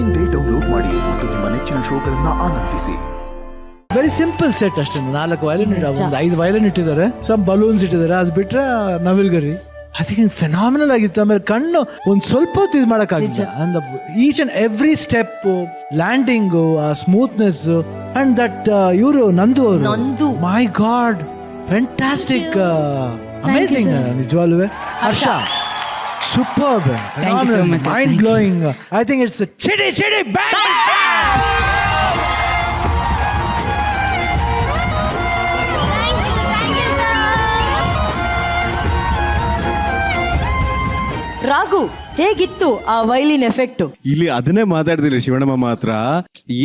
ಇಂದೇ ಡೌನ್ಲೋಡ್ ಮಾಡಿ ಮತ್ತು ನಿಮ್ಮ ನೆಚ್ಚಿನ ಶೋಗಳನ್ನ ಆನಂದಿಸಿ. ವೆರಿ ಸಿಂಪಲ್ ಸೆಟ್ ಅಷ್ಟೇ. 4 ವಯಲಿನ್, ಒಂದು 5 ವಯಲಿನ್ ಇಟ್ಟಿದ್ದಾರೆ, ಸಮ್ ಬಲೂನ್ಸ್ ಇಟ್ಟಿದ್ದಾರೆ, ಅದು ಬಿಟ್ರೆ ನವಿಲ್ಗರಿ. ಅದಕ್ಕೆ ಫೆನಾಮಿನಲ್ ಆಗಿತ್ತು. ಆಮೇಲೆ ಕಣ್ಣು ಒಂದ್ ಸ್ವಲ್ಪ ಹೊತ್ತು ಇದು ಮಾಡಕ್ಕಾಗಿಲ್ಲ. And each and every step, landing, ಆ ಸ್ಮೂತ್ನೆಸ್ ಅಂಡ್ ದಟ್ ಇವರು ನಂದು ಅವರು, ಮೈ ಗಾಡ್, ಫ್ಯಾಂಟಾಸ್ಟಿಕ್, ಅಮೇಸಿಂಗ್. ನಿಜವಾಗ್ಲೂ ಹರ್ಷ superb, phenomenal, mind blowing. I think it's a chidi bang. Raghu, ಹೇಗಿತ್ತು ಆ ವೈಲಿನ್ ಎಫೆಕ್ಟ್? ಇಲ್ಲಿ ಅದನ್ನೇ ಮಾತಾಡ್ತಿಲ್ಲ ಶಿವಣ್ಣಮ್ಮ ಮಾತ್ರ.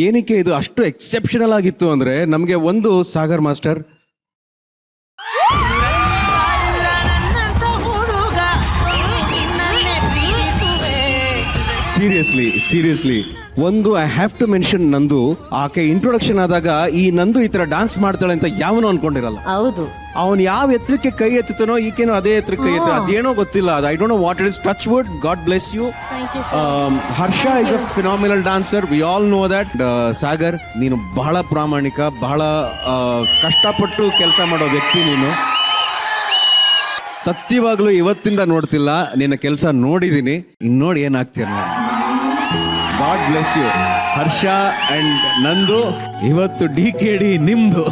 ಏನಕ್ಕೆ ಇದು ಅಷ್ಟು ಎಕ್ಸೆಪ್ಷನಲ್ ಆಗಿತ್ತು ಅಂದ್ರೆ, ನಮ್ಗೆ ಒಂದು ಸಾಗರ್ ಮಾಸ್ಟರ್ ಸೀರಿಯಸ್ಲಿ ಒಂದು ಐ ಹ್ಯಾವ್ ಟು ಮೆನ್ಷನ್ ನಂದು. ಆಕೆ ಇಂಟ್ರೊಡಕ್ಷನ್ ಆದಾಗ ಈ ನಂದು ಈ ತರ ಡಾನ್ಸ್ ಮಾಡ್ತಾಳೆ ಅಂತ ಯಾವನು ಅನ್ಕೊಂಡಿರಲ್ಲ. ಹೌದು, ಅವನ್ ಯಾವ ಎತ್ತರಕ್ಕೆ ಕೈ ಎತ್ತುತ್ತಾನೋ ಈಕೇನೋ ಅದೇ ಎತ್ತರಕ್ಕೆ ಕೈ ಎತ್ತ, ಅದೇನೋ ಗೊತ್ತಿಲ್ಲ. ಅದು I don't know what it is. Touch wood, God bless you. Harsha is a phenomenal dancer, we all know that. Sagar, ನೀನು ಬಹಳ ಪ್ರಾಮಾಣಿಕ, ಬಹಳ ಕಷ್ಟಪಟ್ಟು ಕೆಲಸ ಮಾಡೋ ವ್ಯಕ್ತಿ ನೀನು. ಸತ್ಯವಾಗ್ಲೂ ಇವತ್ತಿಂದ ನೋಡ್ತಿಲ್ಲ, ನಿನ್ನ ಕೆಲಸ ನೋಡಿದೀನಿ. ಇನ್ ನೋಡಿ ಏನಾಗ್ತೀರ. God bless you Harsha and Nandu. ಇವತ್ತು DKD ನಿಮ್ದು.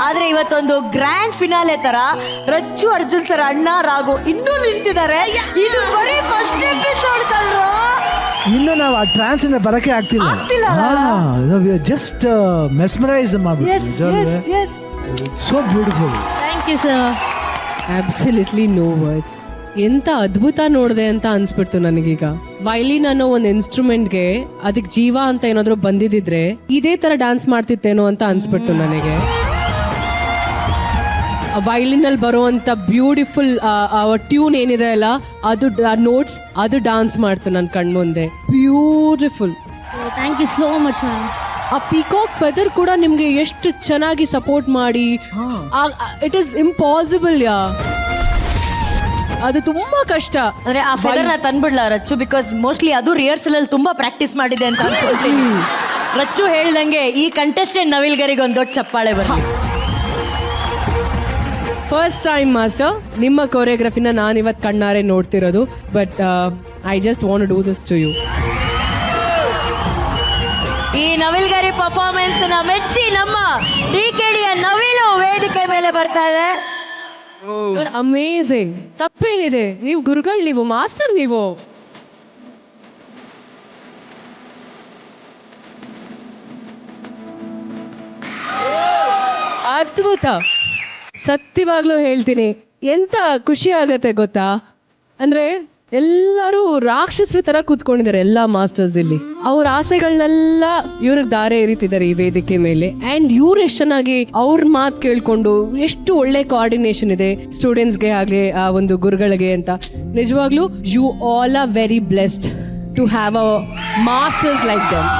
ಆದ್ರೆ ಇವತ್ತೊಂದು ಗ್ರ್ಯಾಂಡ್ ಫಿನಾಲೆ ತರ ರಚ್ಚು, ಅರ್ಜುನ್ ಸರ್, ಅಣ್ಣ, ರಾಘು ಇನ್ನೂ ನಿಂತಿದ್ದಾರೆ. ಇದು ಬರೀ ಫಸ್ಟ್ ಎಪಿಸೋಡ್ ಕಳ್ರು. ಇನ್ನು ನಾವು ಆ ಟ್ರಾನ್ಸ್ ಇಂದ ಬರಕ್ಕೆ ಆಗ್ತಿಲ್ಲ. ಜಸ್ಟ್ ಮೆಸ್ಮರೈಸ್ ಮಾಡ್ಬಿಟ್ಟು. So beautiful. Thank you sir. Absolutely no words. ಎಂತ ಅದ್ಭುತ ನೋಡಿದೆ ಅಂತ ಅನ್ಸ್ಬಿಡ್ತು ನನಗೀಗ. ವೈಲಿನ್ ಅನ್ನೋ ಒಂದು ಇನ್ಸ್ಟ್ರೂಮೆಂಟ್ಗೆ ಅದಕ್ಕೆ ಜೀವ ಅಂತ ಏನಾದ್ರು ಬಂದಿದ್ರೆ ಇದೇ ತರ ಡ್ಯಾನ್ಸ್ ಮಾಡ್ತಿತ್ತೇನೋ ಅಂತ ಅನ್ಸ್ಬಿಡ್ತು ನನಗೆ. ವೈಲಿನ್ ಅಲ್ಲಿ ಬರುವಂತ ಬ್ಯೂಟಿಫುಲ್ ಟ್ಯೂನ್ ಏನಿದೆ ಅಲ್ಲ, ಅದು ನೋಟ್ಸ್, ಅದು ಡಾನ್ಸ್ ಮಾಡ್ತು ನನ್ನ ಕಣ್ಮುಂದೆ. Beautiful. Thank you so much ma'am. ಆ ಪೀಕಾಕ್ ಫೆದರ್ ಕೂಡ ನಿಮ್ಗೆ ಎಷ್ಟು ಚೆನ್ನಾಗಿ ಸಪೋರ್ಟ್ ಮಾಡಿ, ಇಟ್ ಇಸ್ ಇಂಪಾಸಿಬಲ್ ಯಾ. ಅದು ತುಂಬಾ ಕಷ್ಟ. ಅಂದ್ರೆ ಆ ಫೆದರ್ ನ ತಂದ್ಬಿಡ್ಲ ರಚ್ಚು, ಬಿಕಾಸ್ ಮೋಸ್ಟ್ಲಿ ಅದು ರಿಹರ್ಸಲ್ ಅಲ್ಲಿ ತುಂಬಾ ಪ್ರಾಕ್ಟೀಸ್ ಮಾಡಿದೆ ಅಂತ ಅನ್ಕೊಳ್ತೀನಿ. ರಚ್ಚು ಹೇಳ್ದಂಗೆ ಈ ಕಂಟೆಸ್ಟೆಂಟ್ ನವಿಲ್ಗರಿಗೆ ಒಂದು ದೊಡ್ಡ ಚಪ್ಪಾಳೆ ಬರಲಿ. ಫಸ್ಟ್ ಟೈಮ್ ಮಾಸ್ಟರ್, ನಿಮ್ಮ ಕೊರಿಯೋಗ್ರಫಿನ ನಾನು ಇವತ್ತು ಕಣ್ಣಾರೆ ನೋಡ್ತಿರೋದು. But I just want to do this to you. ಈ ನವಿಲ್ಗರಿ ಪರ್ಫಾರ್ಮೆನ್ಸ್ ನ ಮೆಚ್ಚಿ ನಮ್ಮ DKD ನವಿಲು ವೇದಿಕೆ ಮೇಲೆ ಬರ್ತಾ ಇದೆ. ಅಮೇಝಿಂಗ್. ತಪ್ಪೇನಿದೆ, ನೀವು ಗುರುಗಳು, ನೀವು ಮಾಸ್ಟರ್, ನೀವು ಅದ್ಭುತ. ಸತ್ಯವಾಗ್ಲೂ ಹೇಳ್ತೀನಿ, ಎಂತ ಖುಷಿ ಆಗತ್ತೆ ಗೊತ್ತಾ. ಅಂದ್ರೆ ಎಲ್ಲರೂ ರಾಕ್ಷಸರ ತರ ಕೂತ್ಕೊಂಡಿದ್ದಾರೆ ಎಲ್ಲ ಮಾಸ್ಟರ್ಸ್ ಇಲ್ಲಿ. ಅವ್ರ ಆಸೆಗಳನ್ನೆಲ್ಲ ಇವ್ರಿಗೆ ದಾರೆ ಎರಿತಿದ್ದಾರೆ ಈ ವೇದಿಕೆ ಮೇಲೆ. ಅಂಡ್ ಇವ್ರು ಎಷ್ಟು ಚೆನ್ನಾಗಿ ಅವ್ರ ಮಾತು ಕೇಳ್ಕೊಂಡು, ಎಷ್ಟು ಒಳ್ಳೆ ಕೋಆರ್ಡಿನೇಷನ್ ಇದೆ ಸ್ಟೂಡೆಂಟ್ಸ್ಗೆ ಆಗ್ಲಿ ಆ ಒಂದು ಗುರುಗಳಿಗೆ ಅಂತ. ನಿಜವಾಗ್ಲೂ you all are very blessed to have a masters like them.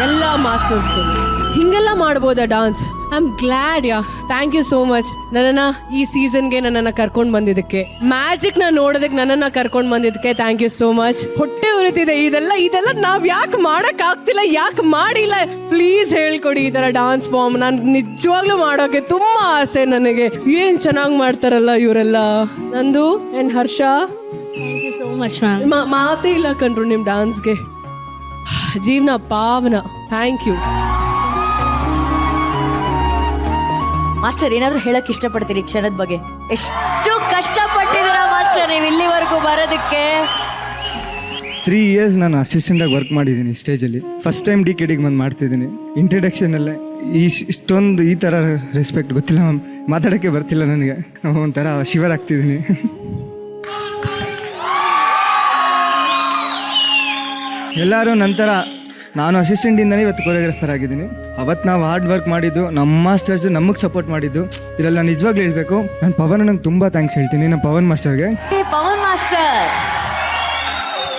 ಎಲ್ಲ ಮಾಸ್ಟರ್ಸ್ಗಳು ಹಿಂಗೆಲ್ಲ ಮಾಡ್ಬೋದಾ dance? I am glad yeah. Thank you so much. ನನ್ನನ್ನ ಈ ಸೀಸನ್ಗೆ ನನ್ನನ್ನ ಕರ್ಕೊಂಡು ಬಂದಿದ್ದಕ್ಕೆ, ಮ್ಯಾಜಿಕ್ ನ ನೋಡೋದಕ್ಕೆ ನನ್ನನ್ನ ಕರ್ಕೊಂಡು ಬಂದಿದ್ದಕ್ಕೆ ಥ್ಯಾಂಕ್ ಯು ಸೋ ಮಚ್. ಹೊಟ್ಟೆ ಉರಿತಿದೆ. ಇದೆಲ್ಲ ನಾವ್ ಯಾಕೆ ಮಾಡಕ್ ಆಗ್ತಿಲ್ಲ, ಯಾಕೆ ಮಾಡಿಲ್ಲ? ಪ್ಲೀಸ್ ಹೇಳ್ಕೊಡಿ ಈ ತರ ಡಾನ್ಸ್ ಫಾರ್ಮ್. ನಾನು ನಿಜವಾಗ್ಲೂ ಮಾಡೋಕೆ ತುಂಬಾ ಆಸೆ ನನಗೆ. ಏನ್ ಚೆನ್ನಾಗಿ ಮಾಡ್ತಾರಲ್ಲ ಇವರೆಲ್ಲ. Nandu and Harsha, thank you so much ma'am. ಮಾತೇ ಇಲ್ಲ ಕಣ್ರು ನಿಮ್ ಡಾನ್ಸ್ಗೆ. ಜೀವನ ಪಾವನ. Thank you master. ಏನಾದ್ರು ಹೇಳಕ್ ಇಷ್ಟಪಡ್ತೀರಿ ಕ್ಷಣದ ಬಗ್ಗೆ? ಎಷ್ಟು ಕಷ್ಟಪಟ್ಟಿದ್ದೀರಾ ಮಾಸ್ಟರ್ ನೀವು ಇಲ್ಲಿವರೆಗೂ ಬರೋದಕ್ಕೆ? 3 years ನಾನು ಅಸಿಸ್ಟೆಂಟಾಗಿ ವರ್ಕ್ ಮಾಡಿದ್ದೀನಿ ಸ್ಟೇಜಲ್ಲಿ. ಫಸ್ಟ್ ಟೈಮ್ DKDಗೆ ಬಂದು ಮಾಡ್ತಿದ್ದೀನಿ. ಇಂಟ್ರಡಕ್ಷನಲ್ಲೇ ಇಷ್ಟೊಂದು ಈ ಥರ ರೆಸ್ಪೆಕ್ಟ್ ಗೊತ್ತಿಲ್ಲ ಮ್ಯಾಮ್. ಮಾತಾಡೋಕ್ಕೆ ಬರ್ತಿಲ್ಲ ನನಗೆ, ಒಂಥರ ಶಿವರ್ ಆಗ್ತಿದ್ದೀನಿ. ಎಲ್ಲರೂ ನಂತರ ನಾನು ಅಸಿಸ್ಟೆಂಟಿಂದನೇ ಇವತ್ತು ಕೊರಿಯೋಗ್ರಾಫರ್ ಆಗಿದ್ದೀನಿ. ಅವತ್ತು ನಾವು ಹಾರ್ಡ್ ವರ್ಕ್ ಮಾಡಿದ್ದು, ನಮ್ಮ ಮಾಸ್ಟರ್ಸ್ ನಮಗೆ ಸಪೋರ್ಟ್ ಮಾಡಿದ್ದು, ಇದೆಲ್ಲ ನಿಜವಾಗ್ಲೂ ಹೇಳಬೇಕು. ನಾನು ಪವನ್ ನಂಗೆ ತುಂಬ ಥ್ಯಾಂಕ್ಸ್ ಹೇಳ್ತೀನಿ, ನಮ್ಮ ಪವನ್ ಮಾಸ್ಟರ್ಗೆ. ಪವನ್ ಮಾಸ್ಟರ್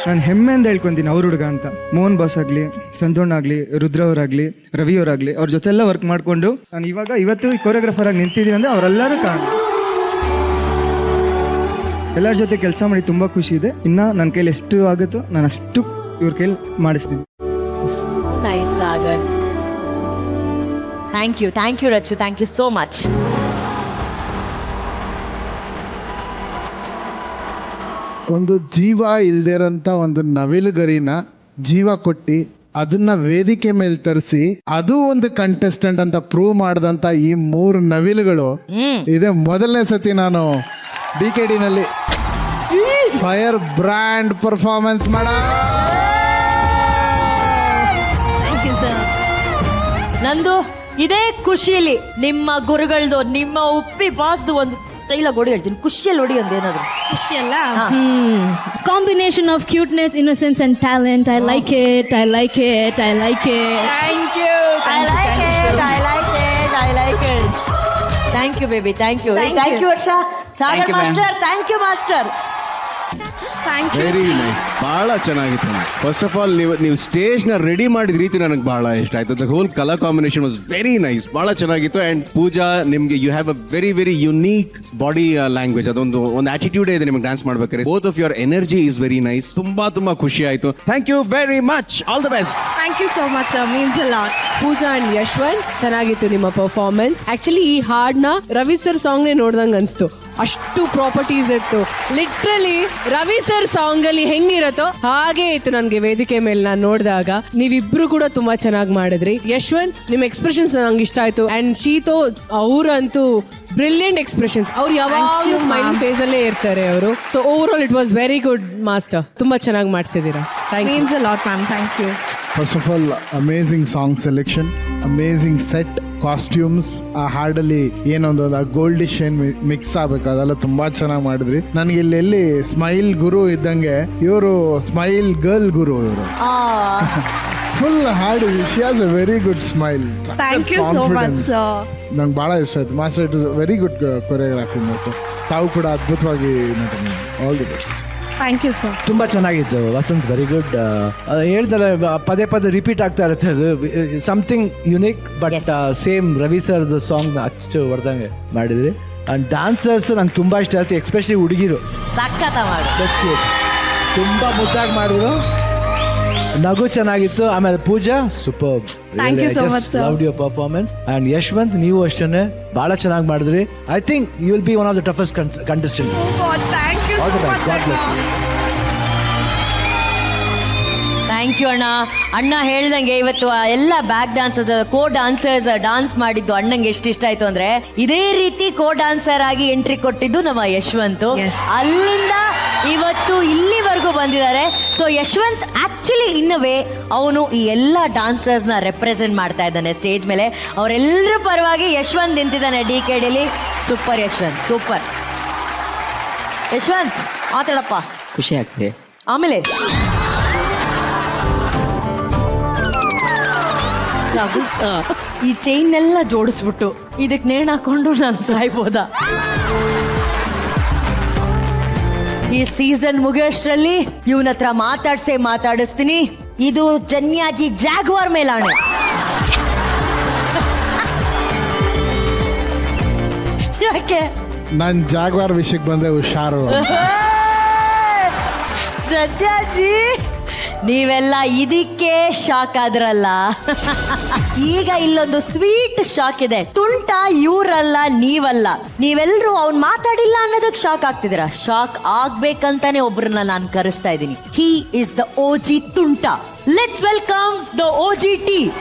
ನಾನು ಹೆಮ್ಮೆಯಿಂದ ಹೇಳ್ಕೊತೀನಿ ಅವ್ರ ಹುಡುಗ ಅಂತ. ಮೋಹನ್ ಬಾಸ್ ಆಗಲಿ, ಸಂತೋಷ್ ಆಗಲಿ, ರುದ್ರ ಅವರಾಗಲಿ, ರವಿ ಅವರಾಗಲಿ, ಅವ್ರ ಜೊತೆ ಎಲ್ಲ ವರ್ಕ್ ಮಾಡಿಕೊಂಡು ನಾನು ಇವತ್ತು ಕೊರಿಯೋಗ್ರಾಫರ್ ಆಗಿ ನಿಂತಿದ್ದೀನಿ ಅಂದರೆ ಅವರೆಲ್ಲರೂ ಕಾರಣ. ಎಲ್ಲರ ಜೊತೆ ಕೆಲಸ ಮಾಡಿ ತುಂಬ ಖುಷಿ ಇದೆ. ಇನ್ನು ನನ್ನ ಕೈಲಿ ಎಷ್ಟು ಆಗುತ್ತೋ ನಾನು ಅಷ್ಟು ಇವ್ರ ಕೈಲಿ ಮಾಡಿಸ್ತೀನಿ. Thank you Rachchu, thank you so much. ಒಂದು ಜೀವ ಇಲ್ದಿರೋಂಥ ಒಂದು ನವಿಲುಗರಿನ ಜೀವ ಕೊಟ್ಟು ಅದನ್ನ ವೇದಿಕೆ ಮೇಲೆ ತರಿಸಿ ಅದು ಒಂದು ಕಂಟೆಸ್ಟೆಂಟ್ ಅಂತ ಪ್ರೂವ್ ಮಾಡಿದಂಥ ಈ 3 ನವಿಲುಗಳು ಇದೇ ಮೊದಲನೇ ಸತಿ ನಾನು DKD ನಲ್ಲಿ ಫೈರ್ ಬ್ರ್ಯಾಂಡ್ ಪರ್ಫಾರ್ಮೆನ್ಸ್ ಮಾಡ. Thank you sir. ನಂದು ಇದೇ ಖುಷಿಲಿ ನಿಮ್ಮ ಗುರುಗಳದು, ನಿಮ್ಮ ಉಪ್ಪಿ ಬಾಸ್ದು ಒಂದು ಡೈಲಾಗ್ ಹೊಡಿ ಹೇಳ್ತೀನಿ. ಖುಷಿಯಲ್ಲಿ ಹೊಡಿ ಒಂದು ಏನಾದ್ರು. ಖುಷಿ ಅಲ್ಲ? Combination of cuteness, innocence and talent. I like it, I like it, I like it. Thank you, I like it, I like it, I like it. Thank you baby, thank you, thank you Varsha. Sagar master, thank you master. Very nice, ಬಹಳ ಚೆನ್ನಾಗಿತ್ತು. First of all ನೀವು stage ನ ready ಮಾಡಿದ ರೀತಿ ನನಗೆ ಬಹಳ ಇಷ್ಟ ಆಯ್ತು. The whole colour combination was very nice, ಬಹಳ ಚೆನ್ನಾಗಿತ್ತು. ಅಂಡ್ ಪೂಜಾ, ನಿಮ್ಗೆ you have a very very unique body language, ಅದೊಂದು ಆಟಿಟ್ಯೂಡ್ ಇದೆ ನಿಮ್ಗೆ ಡ್ಯಾನ್ಸ್ ಮಾಡ್ಬೇಕಾದ್ರೆ. Both of your energy is very nice. ತುಂಬಾ ಖುಷಿ ಆಯ್ತು. Thank you very much, all the best. Thank you so much sir, means a lot. Pooja and Yashwant, ಚೆನ್ನಾಗಿತ್ತು ನಿಮ್ಮ performance. Actually ಈ ಹಾಡ್ನ ರವಿ ಸರ್ ಸಾಂಗ್ನೇ ನೋಡ್ದಂಗೆ ಅನಿಸ್ತು. ಅಷ್ಟು ಪ್ರಾಪರ್ಟೀಸ್ ಇತ್ತು. ಲಿಟ್ರಲಿ ರವಿ ಸರ್ ಸಾಂಗ್ ಅಲ್ಲಿ ಹೆಂಗಿರತ್ತೋ ಹಾಗೆ ಇತ್ತು ನನಗೆ ವೇದಿಕೆ ಮೇಲೆ ನಾನು ನೋಡಿದಾಗ. ನೀವಿಬ್ರು ಕೂಡ ತುಂಬಾ ಚೆನ್ನಾಗಿ ಮಾಡಿದ್ರಿ. ಯಶ್ವಂತ್, ನಿಮ್ಮ ಎಕ್ಸ್ಪ್ರೆಷನ್ಸ್ ನಂಗೆ ಇಷ್ಟ ಆಯ್ತು. ಅಂಡ್ ಶೀತೋ, ಅವರಂತೂ ಬ್ರಿಲಿಯಂಟ್ ಎಕ್ಸ್ಪ್ರೆಷನ್ಸ್. ಅವ್ರು ಯಾವಾಗಲೂ ಸ್ಮೈಲಿಂಗ್ ಫೇಸ್ ಅಲ್ಲೇ ಇರ್ತಾರೆ ಅವರು. So over all it was very good master. ತುಂಬಾ ಚೆನ್ನಾಗಿ ಮಾಡಿಸಿದ್ದೀರಾ. Thank you. Means a lot ma'am, thank you. First of all amazing song selection, amazing set, costumes. ಆ ಹಾಡಲ್ಲಿ ಏನೊಂದು ಗೋಲ್ಡಿಶ್ ಏನ್ ಮಿಕ್ಸ್ ಆಗ್ಬೇಕು ಅದೆಲ್ಲ ತುಂಬಾ ಚೆನ್ನಾಗಿ ಮಾಡಿದ್ರಿ. ನನಗೆ ಇಲ್ಲಿ ಸ್ಮೈಲ್ ಗುರು ಇದ್ದಂಗೆ ಇವರು ಸ್ಮೈಲ್ ಗರ್ಲ್ ಗುರು. ಇವರು ಫುಲ್ ಹಾಡು, she has a very good smile. Thank you so much sir. ನಂಗೆ ಭಾಳ ಇಷ್ಟ ಆಯ್ತು master. It is very good choreography ಮತ್ತು ತಾವು ಕೂಡ ಅದ್ಭುತವಾಗಿ ನಟನೆ. All the best. Thank you sir. ತುಂಬಾ ಚೆನ್ನಾಗಿತ್ತು ವಸಂತ್, ವೆರಿ ಗುಡ್. ಹೇಳ್ದಲ್ಲ, ಪದೇ ರಿಪೀಟ್ ಆಗ್ತಾ ಇರುತ್ತೆ. ಅದು something unique, but same Ravi ಸರ್ದು ಸಾಂಗ್ ಅಚ್ಚು ಹೊಡೆದಂಗೆ ಮಾಡಿದ್ರಿ. ಅಂಡ್ ಡಾನ್ಸರ್ಸ್ ನಂಗೆ ತುಂಬಾ ಇಷ್ಟ ಆಯ್ತು, ಎಸ್ಪೆಷಲಿ ಹುಡುಗಿರು ಸಖತ್ ಮಾಡಿ, ತುಂಬಾ ಮುದ್ದಾಗಿ ಮಾಡಿದ್ರು. ನಗು ಚೆನ್ನಾಗಿತ್ತು. ಆಮೇಲೆ Pooja super, Thank you so much, sir. Loved your performance. And Yashwant, ನೀವು ಅಷ್ಟೇ ಬಹಳ ಚೆನ್ನಾಗಿ ಮಾಡಿದ್ರಿ. I think you will be one of the toughest contestant. Thank you ಅಣ್ಣ. ಅಣ್ಣ ಹೇಳ್ದಂಗೆ ಇವತ್ತು ಎಲ್ಲ back dance co dancers dance ಮಾಡಿದ್ದು ಅಣ್ಣಂಗೆ ಎಷ್ಟು ಇಷ್ಟ ಆಯ್ತು ಅಂದ್ರೆ, ಇದೇ ರೀತಿ ಕೋ ಡಾನ್ಸರ್ ಆಗಿ ಎಂಟ್ರಿ ಕೊಟ್ಟಿದ್ದು ನಮ್ಮ ಯಶ್ವಂತ್. ಅಲ್ಲಿಂದ ಇವತ್ತು ಇಲ್ಲಿವರೆಗೂ ಬಂದಿದ್ದಾರೆ. ಸೊ ಯಶ್ವಂತ್ ಆಕ್ಚುಲಿ ಇನ್ನವೇ ಅವನು ಈ ಎಲ್ಲ ಡಾನ್ಸರ್ಸ್ ನ ರೆಪ್ರೆಸೆಂಟ್ ಮಾಡ್ತಾ ಇದ್ದಾನೆ ಸ್ಟೇಜ್ ಮೇಲೆ. ಅವರೆಲ್ಲರ ಪರವಾಗಿ ಯಶ್ವಂತ್ ನಿಂತಿದ್ದಾನೆ DKDಲಿ. Super Yashwant, super. ಯಶ್ವಂತ್ ಮಾತಾಡಪ್ಪ. ಖುಷಿ ಆಗ್ತದೆ. ಆಮೇಲೆ ಈ ಚೈನ್ ಎಲ್ಲ ಜೋಡಿಸ್ಬಿಟ್ಟು ಇದಕ್ಕೆ ನೇಣು ಹಾಕೊಂಡು ನಾನು ಸಾಯ್ಬೋದ? ಈ ಸೀಸನ್ ಮುಗಿಯೋಷ್ಟರಲ್ಲಿ ಇವನ ಹತ್ರ ಮಾತಾಡಿಸ್ತೀನಿ. ಇದು ಜನ್ಯಾಜಿ ಜಾಗ್ವಾರ್ ಮೇಲಾಣೆ. ಯಾಕೆ ನಾನು ಜಾಗ್ವಾರ್ ವಿಷಯಕ್ಕೆ ಬಂದ್ರೆ ಹುಷಾರು. ಜನ್ಯಾಜಿ, ನೀವೆಲ್ಲ ಇದಕ್ಕೆ ಶಾಕ್ ಆದ್ರಲ್ಲ. ಈಗ ಇಲ್ಲೊಂದು ಸ್ವೀಟ್ ಶಾಕ್ ಇದೆ. ತುಂಟ ಇವ್ರಲ್ಲ, ನೀವಲ್ಲ. ನೀವೆಲ್ಲರೂ ಅವ್ನ್ ಮಾತಾಡಿಲ್ಲ ಅನ್ನೋದಕ್ಕೆ ಶಾಕ್ ಆಗ್ತಿದ್ದೀರಾ. ಶಾಕ್ ಆಗ್ಬೇಕಂತಾನೆ ಒಬ್ರನ್ನ ನಾನು ಕರೆಸ್ತಾ ಇದ್ದೀನಿ. ಹಿ ಇಸ್ ದ OG ತುಂಟ. Let's welcome the OG T.